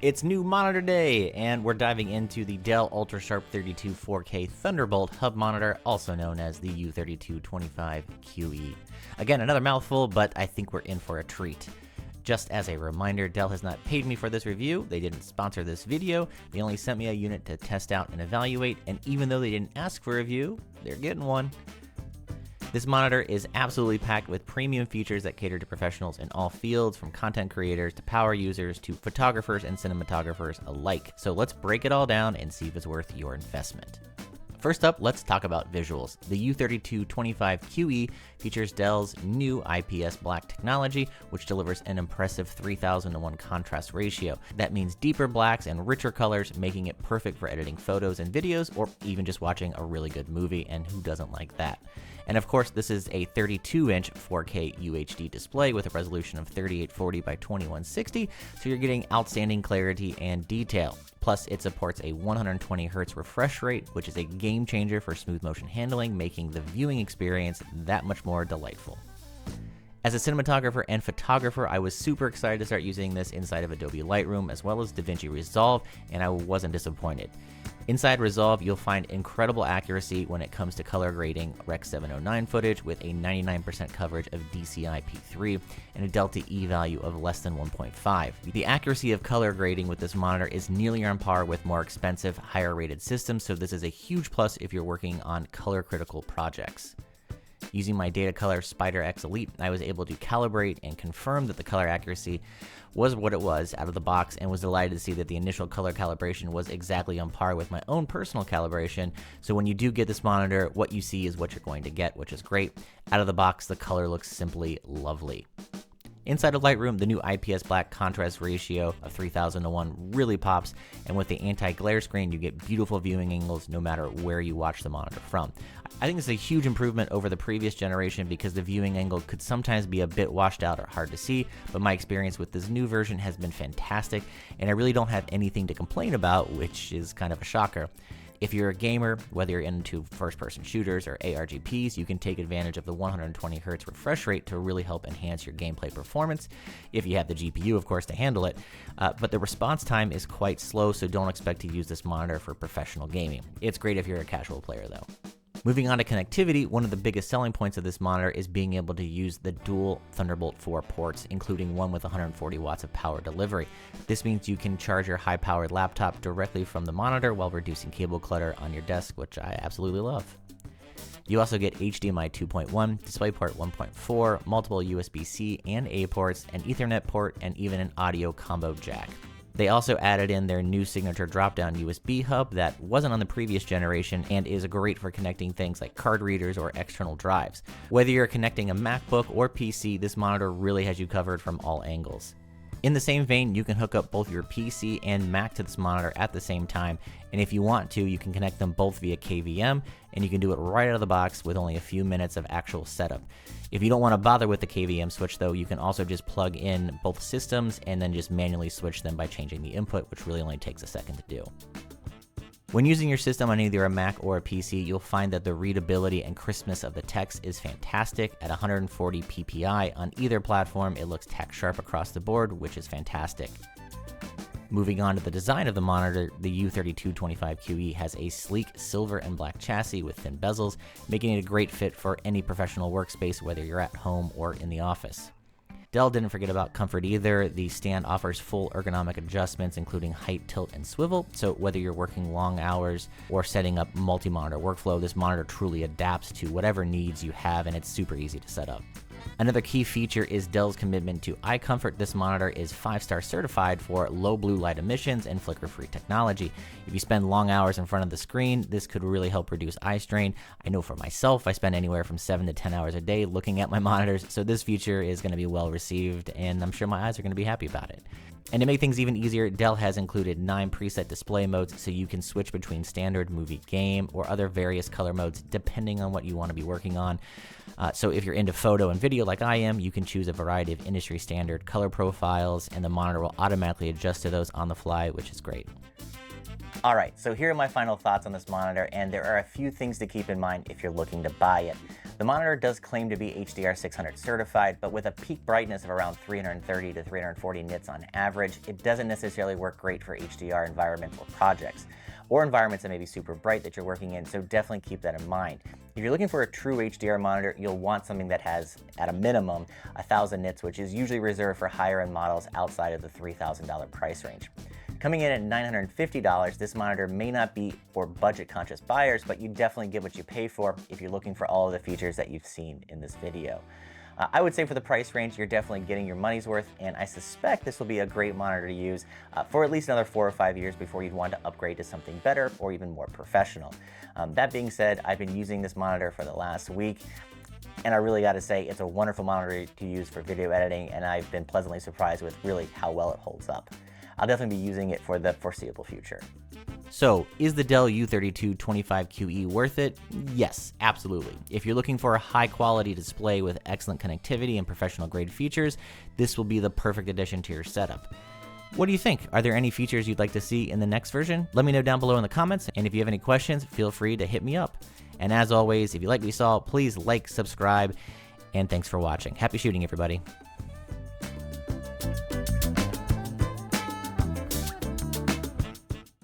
It's new monitor day, and we're diving into the Dell UltraSharp 32.4K Thunderbolt Hub Monitor, also known as the U3225QE. Again, another mouthful, but I think we're in for a treat. Just as a reminder, Dell has not paid me for this review. They didn't sponsor this video. They only sent me a unit to test out and evaluate, and even though they didn't ask for a review, they're getting one. This monitor is absolutely packed with premium features that cater to professionals in all fields, from content creators to power users to photographers and cinematographers alike. So let's break it all down and see if it's worth your investment. First up, let's talk about visuals. The U3225QE features Dell's new IPS Black technology, which delivers an impressive 3000:1 contrast ratio. That means deeper blacks and richer colors, making it perfect for editing photos and videos, or even just watching a really good movie, and who doesn't like that? And of course, this is a 32-inch 4K UHD display with a resolution of 3840 by 2160, so you're getting outstanding clarity and detail. Plus, it supports a 120Hz refresh rate, which is a game changer for smooth motion handling, making the viewing experience that much more delightful. As a cinematographer and photographer, I was super excited to start using this inside of Adobe Lightroom as well as DaVinci Resolve, and I wasn't disappointed. Inside Resolve, you'll find incredible accuracy when it comes to color grading Rec. 709 footage with a 99% coverage of DCI-P3 and a Delta E value of less than 1.5. The accuracy of color grading with this monitor is nearly on par with more expensive, higher rated systems, so this is a huge plus if you're working on color critical projects. Using my Datacolor Spider X Elite, I was able to calibrate and confirm that the color accuracy was what it was out of the box, and was delighted to see that the initial color calibration was exactly on par with my own personal calibration. So when you do get this monitor, what you see is what you're going to get, which is great. Out of the box, the color looks simply lovely. Inside of Lightroom, the new IPS Black contrast ratio of 3000:1 really pops, and with the anti-glare screen, you get beautiful viewing angles no matter where you watch the monitor from. I think it's a huge improvement over the previous generation because the viewing angle could sometimes be a bit washed out or hard to see, but my experience with this new version has been fantastic, and I really don't have anything to complain about, which is kind of a shocker. If you're a gamer, whether you're into first-person shooters or ARGPs, you can take advantage of the 120Hz refresh rate to really help enhance your gameplay performance, if you have the GPU, of course, to handle it. But the response time is quite slow, so don't expect to use this monitor for professional gaming. It's great if you're a casual player, though. Moving on to connectivity, one of the biggest selling points of this monitor is being able to use the dual Thunderbolt 4 ports, including one with 140 watts of power delivery. This means you can charge your high-powered laptop directly from the monitor while reducing cable clutter on your desk, which I absolutely love. You also get HDMI 2.1, DisplayPort 1.4, multiple USB-C and A ports, an Ethernet port, and even an audio combo jack. They also added in their new signature drop-down USB hub that wasn't on the previous generation and is great for connecting things like card readers or external drives. Whether you're connecting a MacBook or PC, this monitor really has you covered from all angles. In the same vein, you can hook up both your PC and Mac to this monitor at the same time, and if you want to, you can connect them both via KVM, and you can do it right out of the box with only a few minutes of actual setup. If you don't want to bother with the KVM switch though, you can also just plug in both systems and then just manually switch them by changing the input, which really only takes a second to do. When using your system on either a Mac or a PC, you'll find that the readability and crispness of the text is fantastic. At 140 ppi on either platform, it looks tack sharp across the board, which is fantastic. Moving on to the design of the monitor, the U3225QE has a sleek silver and black chassis with thin bezels, making it a great fit for any professional workspace, whether you're at home or in the office. Dell didn't forget about comfort either. The stand offers full ergonomic adjustments, including height, tilt, and swivel, so whether you're working long hours or setting up multi-monitor workflow, this monitor truly adapts to whatever needs you have, and it's super easy to set up. Another key feature is Dell's commitment to eye comfort. This monitor is 5-star certified for low blue light emissions and flicker-free technology. If you spend long hours in front of the screen, this could really help reduce eye strain. I know for myself, I spend anywhere from 7 to 10 hours a day looking at my monitors, so this feature is going to be well received, and I'm sure my eyes are going to be happy about it. And to make things even easier, Dell has included 9 preset display modes, so you can switch between standard, movie, game, or other various color modes depending on what you want to be working on. So if you're into photo and video like I am, you can choose a variety of industry standard color profiles, and the monitor will automatically adjust to those on the fly, which is great. Alright, so here are my final thoughts on this monitor, and there are a few things to keep in mind if you're looking to buy it. The monitor does claim to be HDR600 certified, but with a peak brightness of around 330 to 340 nits on average, it doesn't necessarily work great for HDR environments or projects, or environments that may be super bright that you're working in, so definitely keep that in mind. If you're looking for a true HDR monitor, you'll want something that has, at a minimum, 1000 nits, which is usually reserved for higher-end models outside of the $3,000 price range. Coming in at $950, this monitor may not be for budget-conscious buyers, but you definitely get what you pay for if you're looking for all of the features that you've seen in this video. I would say for the price range, you're definitely getting your money's worth, and I suspect this will be a great monitor to use for at least another 4 or 5 years before you'd want to upgrade to something better or even more professional. That being said, I've been using this monitor for the last week, and I really got to say it's a wonderful monitor to use for video editing, and I've been pleasantly surprised with really how well it holds up. I'll definitely be using it for the foreseeable future. So, is the Dell U3225QE worth it? Yes, absolutely. If you're looking for a high-quality display with excellent connectivity and professional-grade features, this will be the perfect addition to your setup. What do you think? Are there any features you'd like to see in the next version? Let me know down below in the comments, and if you have any questions, feel free to hit me up. And as always, if you like what you saw, please like, subscribe, and thanks for watching. Happy shooting, everybody.